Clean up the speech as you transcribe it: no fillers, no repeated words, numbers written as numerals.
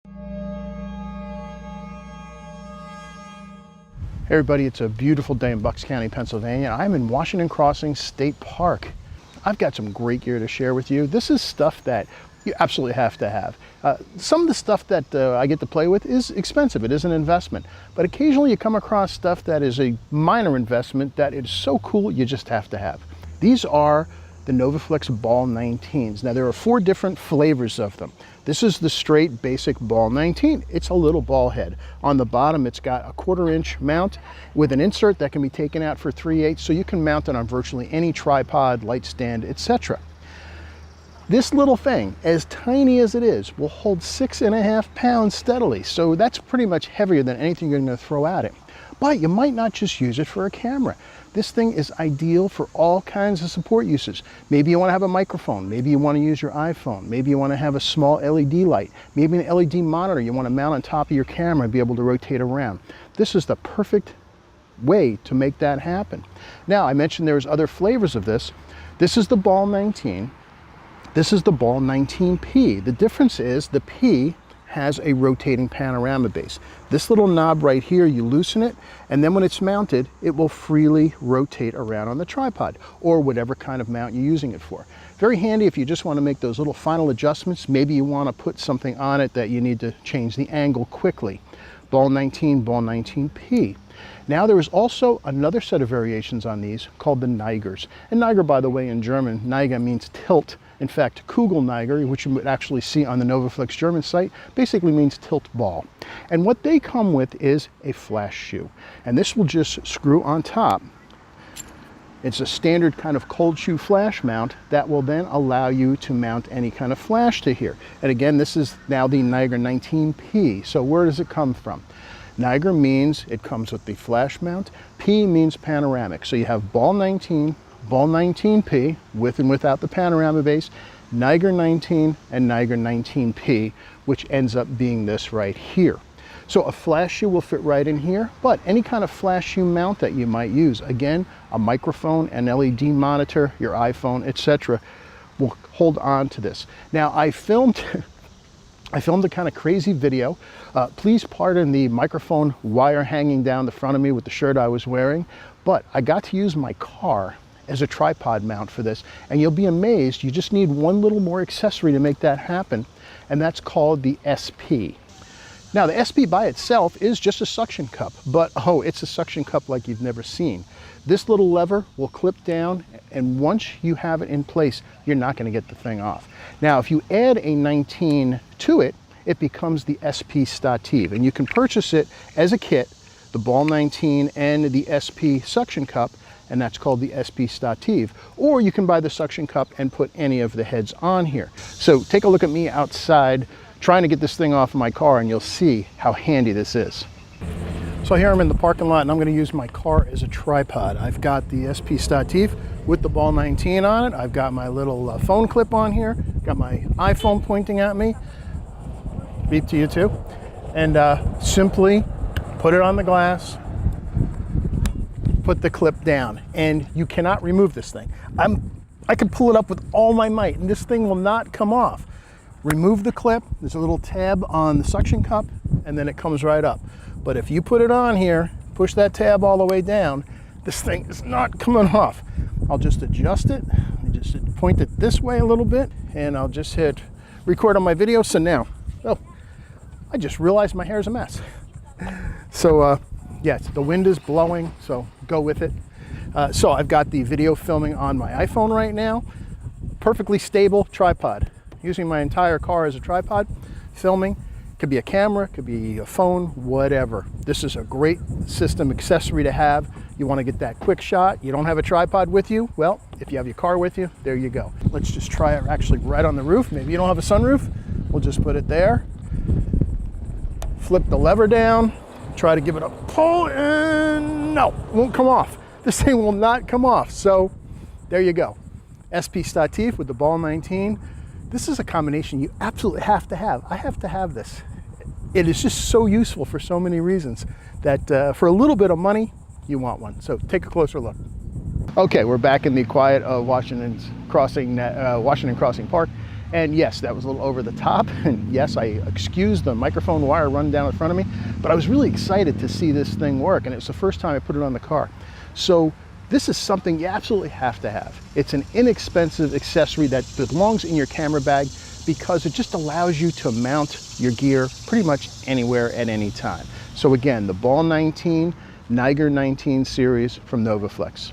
Hey everybody, it's a beautiful day in Bucks County, Pennsylvania. I'm in Washington Crossing State Park. I've got some great gear to share with you. This is stuff that you absolutely have to have. Some of the stuff that I get to play with is expensive. It is an investment. But occasionally you come across stuff that is a minor investment that is so cool you just have to have. These are the NOVOFLEX Ball19s. Now there are 4 different flavors of them. This is the straight basic Ball19. It's a little ball head. On the bottom it's got a 1/4 inch mount with an insert that can be taken out for 3/8, so you can mount it on virtually any tripod, light stand, etc. This little thing, as tiny as it is, will hold 6.5 pounds steadily, so that's pretty much heavier than anything you're going to throw at it. But you might not just use it for a camera. This thing is ideal for all kinds of support uses. Maybe you want to have a microphone, maybe you want to use your iPhone, maybe you want to have a small LED light, maybe an LED monitor you want to mount on top of your camera and be able to rotate around. This is the perfect way to make that happen. Now, I mentioned there's other flavors of this. This is the Ball19. This is the Ball19P. The difference is the P has a rotating panoramic base. This little knob right here, you loosen it, and then when it's mounted, it will freely rotate around on the tripod or whatever kind of mount you're using it for. Very handy if you just want to make those little final adjustments. Maybe you want to put something on it that you need to change the angle quickly. Ball19, Ball19P. Now there is also another set of variations on these called the NEIGERs. And NEIGER, by the way, in German, NEIGER means tilt. In fact, Kugelneiger, which you would actually see on the NOVOFLEX German site, basically means tilt ball. And what they come with is a flash shoe. And this will just screw on top. It's a standard kind of cold shoe flash mount that will then allow you to mount any kind of flash to here. And again, this is now the NEIGER 19P. So where does it come from? NEIGER means it comes with the flash mount. P means panoramic. So you have Ball19, Ball19P, with and without the panorama base, NEIGER 19 and NEIGER 19P, which ends up being this right here. So a flash shoe will fit right in here, but any kind of flash shoe mount that you might use, again, a microphone, an LED monitor, your iPhone, etc., will hold on to this. Now I filmed a kind of crazy video. Please pardon the microphone wire hanging down the front of me with the shirt I was wearing, but I got to use my car as a tripod mount for this, and you'll be amazed. You just need one little more accessory to make that happen, and that's called the SP. Now the SP by itself is just a suction cup, but oh, it's a suction cup like you've never seen. This little lever will clip down, and once you have it in place, you're not going to get the thing off. Now if you add a 19 to it, it becomes the SP-STATIV, and you can purchase it as a kit, the Ball19 and the SP suction cup, and that's called the SP-STATIV. Or you can buy the suction cup and put any of the heads on here. So take a look at me outside trying to get this thing off of my car, and you'll see how handy this is. So here I'm in the parking lot, and I'm going to use my car as a tripod. I've got the SP-STATIV with the Ball19 on it. I've got my little phone clip on here, got my iPhone pointing at me. Beep to you too. And simply put it on the glass, put the clip down, and you cannot remove this thing. I could pull it up with all my might and this thing will not come off. Remove the clip, there's a little tab on the suction cup, and then it comes right up. But if you put it on here, push that tab all the way down, this thing is not coming off. I'll just adjust it, just point it this way a little bit, and I'll just hit record on my video. So now, oh, I just realized my hair is a mess. So yes, the wind is blowing, so go with it. So I've got the video filming on my iPhone right now. Perfectly stable tripod. Using my entire car as a tripod, filming. Could be a camera, could be a phone, whatever. This is a great system accessory to have. You want to get that quick shot. You don't have a tripod with you? Well, if you have your car with you, there you go. Let's just try it actually right on the roof. Maybe you don't have a sunroof. We'll just put it there. Flip the lever down. Try to give it a pull, and no, it won't come off. This thing will not come off. So there you go. SP-STATIV with the Ball19. This is a combination you absolutely have to have. I have to have this. It is just so useful for so many reasons that for a little bit of money, you want one. So take a closer look. Okay, we're back in the quiet of Washington Crossing Park, And yes, that was a little over the top. And yes, I excused the microphone wire running down in front of me, but I was really excited to see this thing work. And it was the first time I put it on the car. So this is something you absolutely have to have. It's an inexpensive accessory that belongs in your camera bag because it just allows you to mount your gear pretty much anywhere at any time. So again, the Ball 19, NEIGER 19 series from NOVOFLEX.